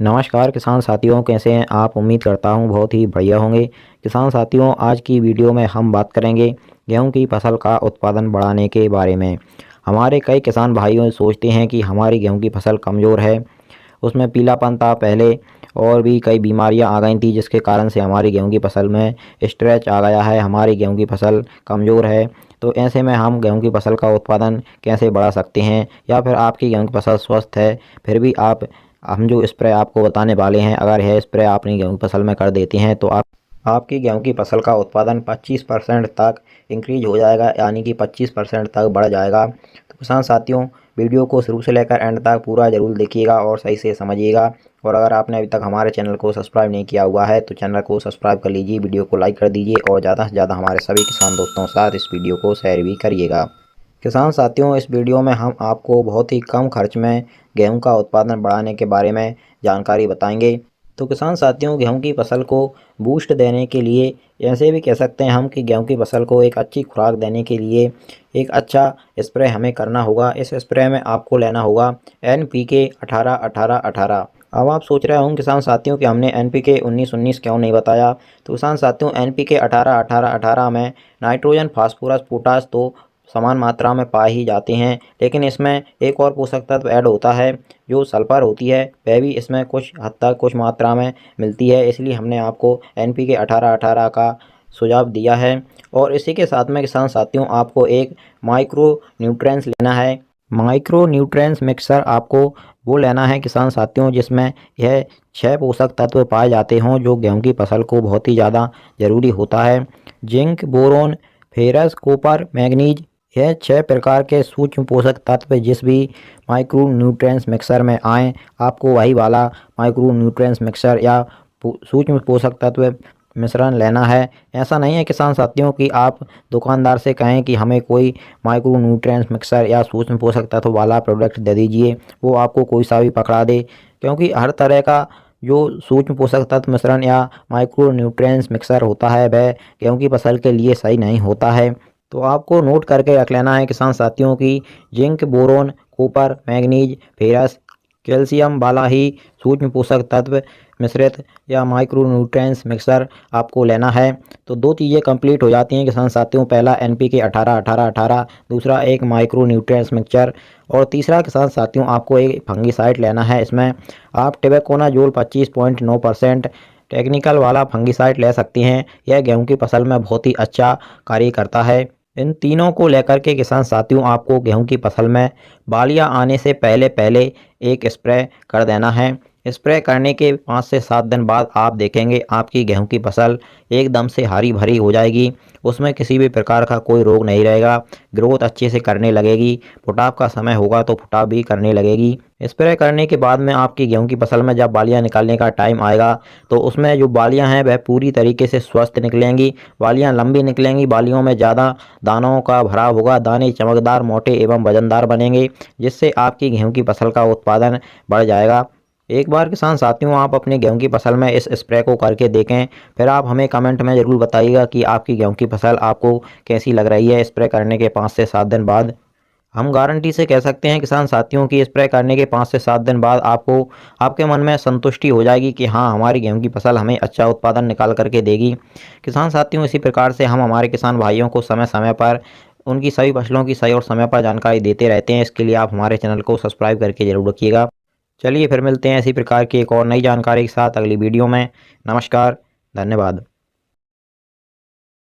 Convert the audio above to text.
नमस्कार किसान साथियों, कैसे हैं आप। उम्मीद करता हूं बहुत ही बढ़िया होंगे। किसान साथियों, आज की वीडियो में हम बात करेंगे गेहूं की फसल का उत्पादन बढ़ाने के बारे में। हमारे कई किसान भाइयों सोचते हैं कि हमारी गेहूं की फसल कमज़ोर है, उसमें पीलापन था पहले और भी कई बीमारियां आ गई थी, जिसके कारण से हमारी गेहूं की फसल में स्ट्रेच आ गया है, हमारी गेहूं की फसल कमज़ोर है। तो ऐसे में हम गेहूं की फसल का उत्पादन कैसे बढ़ा सकते हैं, या फिर आपकी गेहूं की फसल स्वस्थ है फिर भी हम जो स्प्रे आपको बताने वाले हैं, अगर यह स्प्रे आपने गेहूं की फसल में कर देते हैं तो आपकी गेहूं की फसल का उत्पादन 25% तक इंक्रीज हो जाएगा, यानी कि 25% तक बढ़ जाएगा। तो किसान साथियों, वीडियो को शुरू से लेकर एंड तक पूरा ज़रूर देखिएगा और सही से समझिएगा। और अगर आपने अभी तक हमारे चैनल को सब्सक्राइब नहीं किया हुआ है तो चैनल को सब्सक्राइब कर लीजिए, वीडियो को लाइक कर दीजिए और ज़्यादा से ज़्यादा हमारे सभी किसान दोस्तों के साथ इस वीडियो को शेयर भी करिएगा। किसान साथियों, इस वीडियो में हम आपको बहुत ही कम खर्च में गेहूं का उत्पादन बढ़ाने के बारे में जानकारी बताएंगे। तो किसान साथियों, गेहूं की फसल को बूस्ट देने के लिए, ऐसे भी कह सकते हैं हम कि गेहूं की फसल को एक अच्छी खुराक देने के लिए एक अच्छा स्प्रे हमें करना होगा। इस स्प्रे में आपको लेना होगा NPK 18-18-18। अब आप सोच रहे होंगे किसान साथियों कि हमने NPK 19-19 क्यों नहीं बताया। तो किसान साथियों, NPK 18-18-18 में नाइट्रोजन, फास्फोरस, पोटास तो समान मात्रा में पाए ही जाते हैं, लेकिन इसमें एक और पोषक तत्व ऐड होता है जो सल्फर होती है, वह भी इसमें कुछ हद तक कुछ मात्रा में मिलती है। इसलिए हमने आपको NPK 18-18 का सुझाव दिया है। और इसी के साथ में किसान साथियों, आपको एक माइक्रो न्यूट्रिएंट्स लेना है। माइक्रो न्यूट्रिएंट्स मिक्सर आपको वो लेना है किसान साथियों, जिसमें यह 6 पोषक तत्व पाए जाते हों जो गेहूं की फसल को बहुत ही ज़्यादा ज़रूरी होता है। Zinc, boron, ferrous, copper, manganese, यह 6 प्रकार के सूक्ष्म पोषक तत्व जिस भी माइक्रो न्यूट्रिएंट्स मिक्सर में आए, आपको वही वाला माइक्रो न्यूट्रिएंट्स मिक्सर या सूक्ष्म पोषक तत्व मिश्रण लेना है। ऐसा नहीं है किसान साथियों कि आप दुकानदार से कहें कि हमें कोई माइक्रो न्यूट्रिएंट्स मिक्सर या सूक्ष्म पोषक तत्व वाला प्रोडक्ट दे दीजिए, वो आपको कोई सा भी पकड़ा दे, क्योंकि हर तरह का जो सूक्ष्म पोषक तत्व मिश्रण या माइक्रो न्यूट्रिएंट्स मिक्सर होता है वह गेहूं की फसल के लिए सही नहीं होता है। तो आपको नोट करके रख लेना है किसान साथियों की zinc, boron, copper, manganese, ferrous, calcium वाला ही सूक्ष्म पोषक तत्व मिश्रित या माइक्रो न्यूट्रिएंट्स मिक्सर आपको लेना है। तो दो चीज़ें कंप्लीट हो जाती हैं किसान साथियों, पहला NPK 18-18-18, दूसरा एक माइक्रो न्यूट्रिएंट्स मिक्सचर, और तीसरा किसान साथियों आपको एक फंगिसाइड लेना है। इसमें आप टेबेकोनाजोल 25.9% टेक्निकल वाला फंगिसाइड ले सकते हैं। यह गेहूं की फसल में बहुत ही अच्छा कार्य करता है। इन तीनों को लेकर के किसान साथियों, आपको गेहूं की फसल में बालियां आने से पहले पहले एक स्प्रे कर देना है। स्प्रे करने के 5 से 7 दिन बाद आप देखेंगे आपकी गेहूं की फसल एकदम से हरी भरी हो जाएगी, उसमें किसी भी प्रकार का कोई रोग नहीं रहेगा, ग्रोथ अच्छे से करने लगेगी, फुटाव का समय होगा तो फुटाव भी करने लगेगी। स्प्रे करने के बाद में आपकी गेहूं की फसल में जब बालियां निकालने का टाइम आएगा तो उसमें जो बालियां हैं वह पूरी तरीके से स्वस्थ निकलेंगी, बालियां लंबी निकलेंगी, बालियों में ज़्यादा दानों का भराव होगा, दाने चमकदार, मोटे एवं वजनदार बनेंगे, जिससे आपकी गेहूं की फसल का उत्पादन बढ़ जाएगा। एक बार किसान साथियों, आप अपने गेहूं की फसल में इस स्प्रे को करके देखें, फिर आप हमें कमेंट में ज़रूर बताइएगा कि आपकी गेहूं की फसल आपको कैसी लग रही है स्प्रे करने के 5 से 7 दिन बाद। हम गारंटी से कह सकते हैं किसान साथियों की स्प्रे करने के 5 से 7 दिन बाद आपको आपके मन में संतुष्टि हो जाएगी कि हाँ, हमारी गेहूं की फसल हमें अच्छा उत्पादन निकाल करके देगी। किसान साथियों, इसी प्रकार से हम हमारे किसान भाइयों को समय समय पर उनकी सभी फसलों की सही और समय पर जानकारी देते रहते हैं। इसके लिए आप हमारे चैनल को सब्सक्राइब करके जरूर रखिएगा। चलिए फिर मिलते हैं इसी प्रकार की एक और नई जानकारी के साथ अगली वीडियो में। नमस्कार, धन्यवाद।